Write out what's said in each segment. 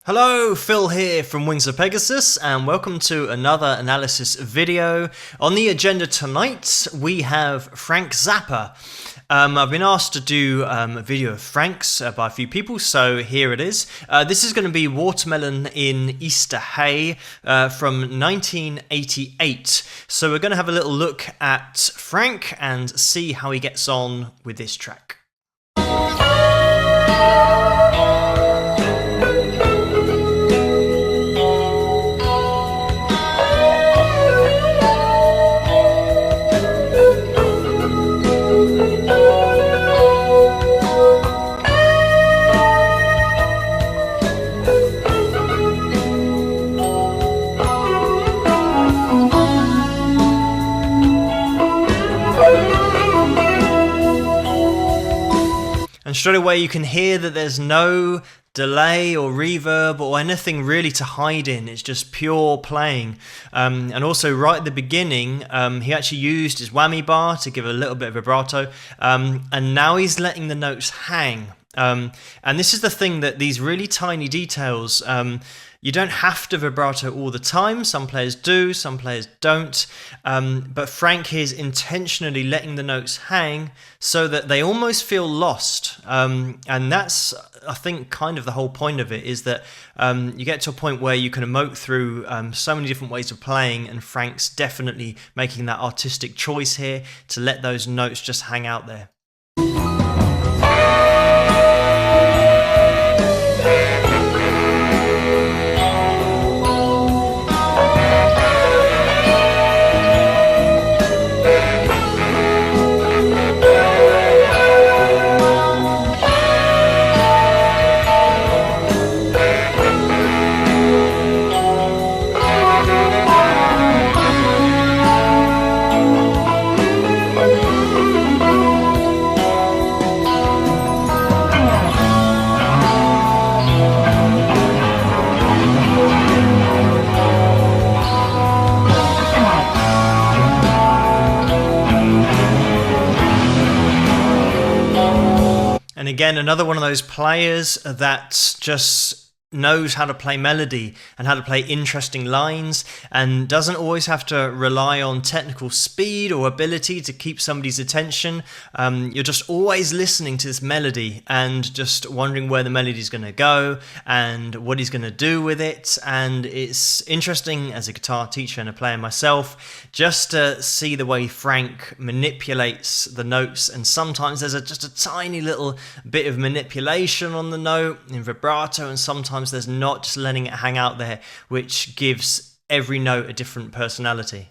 Hello, Phil here from Wings of Pegasus, and welcome to another analysis video. On the agenda tonight, we have Frank Zappa. I've been asked to do a video of Frank's by a few people, so here it is. This is going to be Watermelon in Easter Hay from 1988. So we're going to have a little look at Frank and see how he gets on with this track. And straight away you can hear that there's no delay or reverb or anything really to hide in. It's just pure playing. And also right at the beginning, he actually used his whammy bar to give a little bit of vibrato. And now he's letting the notes hang. And this is the thing, that these really tiny details, you don't have to vibrato all the time. Some players do, some players don't. But Frank is intentionally letting the notes hang so that they almost feel lost. And that's, I think, kind of the whole point of it, is that you get to a point where you can emote through so many different ways of playing, and Frank's definitely making that artistic choice here to let those notes just hang out there. And again, another one of those players that just knows how to play melody and how to play interesting lines, and doesn't always have to rely on technical speed or ability to keep somebody's attention. You're just always listening to this melody and just wondering where the melody is going to go and what he's going to do with it. And it's interesting, as a guitar teacher and a player myself, just to see the way Frank manipulates the notes. And sometimes there's just a tiny little bit of manipulation on the note in vibrato, and sometimes there's not, just letting it hang out there, which gives every note a different personality.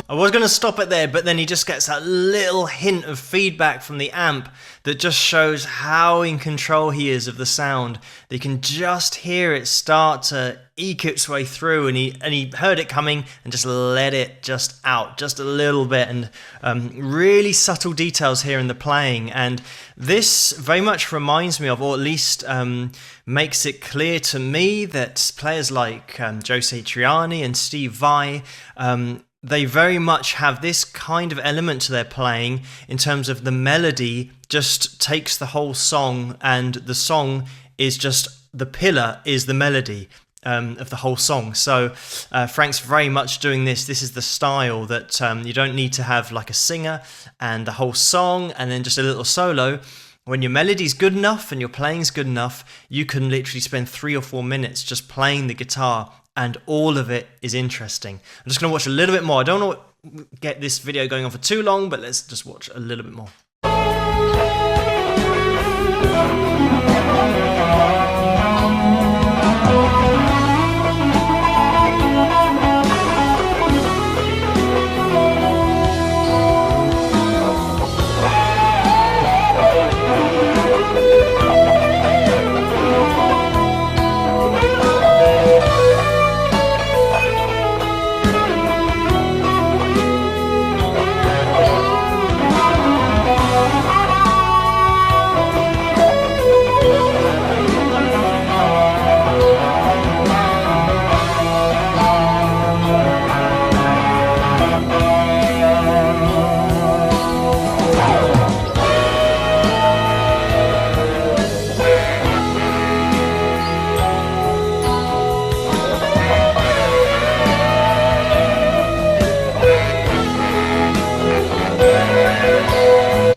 I was going to stop it there, but then he just gets that little hint of feedback from the amp that just shows how in control he is of the sound. You can just hear it start to eke its way through, and he heard it coming and just let it just out just a little bit. And really subtle details here in the playing, and this very much reminds me of, or at least makes it clear to me, that players like Joe Satriani and Steve Vai, they very much have this kind of element to their playing, in terms of the melody just takes the whole song, and the song is just, the pillar is the melody of the whole song. So Frank's very much doing this. This is the style that you don't need to have like a singer and the whole song and then just a little solo. When your melody's good enough and your playing's good enough, you can literally spend 3 or 4 minutes just playing the guitar, and all of it is interesting. I'm just going to watch a little bit more. I don't want to get this video going on for too long, but let's just watch a little bit more.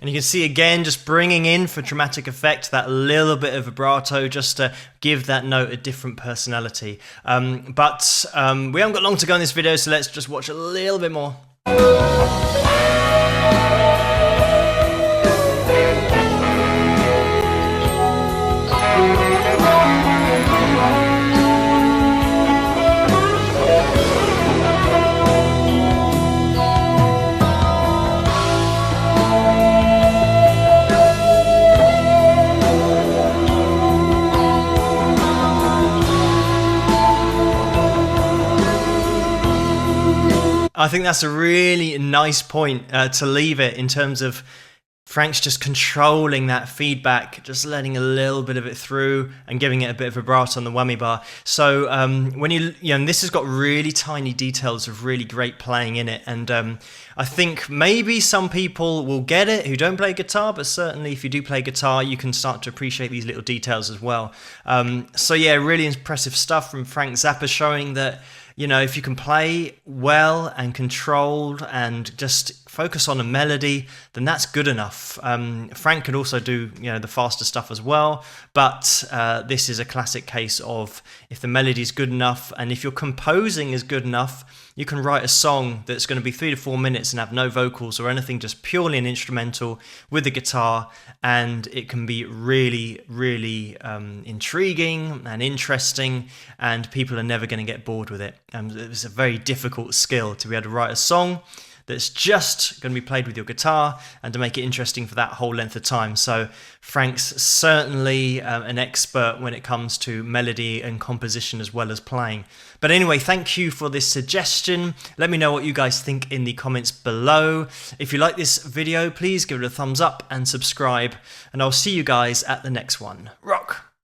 And you can see again, just bringing in for dramatic effect that little bit of vibrato just to give that note a different personality. But we haven't got long to go in this video, so let's just watch a little bit more. I think that's a really nice point to leave it, in terms of Frank's just controlling that feedback, just letting a little bit of it through and giving it a bit of vibrato on the whammy bar. So when and this has got really tiny details of really great playing in it, and I think maybe some people will get it who don't play guitar, but certainly if you do play guitar, you can start to appreciate these little details as well. So yeah, really impressive stuff from Frank Zappa, showing that, you know, if you can play well and controlled and just focus on a melody, then that's good enough. Frank could also do, you know, the faster stuff as well, but this is a classic case of, if the melody is good enough and if your composing is good enough, you can write a song that's going to be 3 to 4 minutes and have no vocals or anything, just purely an instrumental with the guitar, and it can be really, really intriguing and interesting, and people are never going to get bored with it. It's a very difficult skill to be able to write a song that's just going to be played with your guitar and to make it interesting for that whole length of time. So Frank's certainly an expert when it comes to melody and composition as well as playing. But anyway, thank you for this suggestion. Let me know what you guys think in the comments below. If you like this video, please give it a thumbs up and subscribe, and I'll see you guys at the next one. Rock!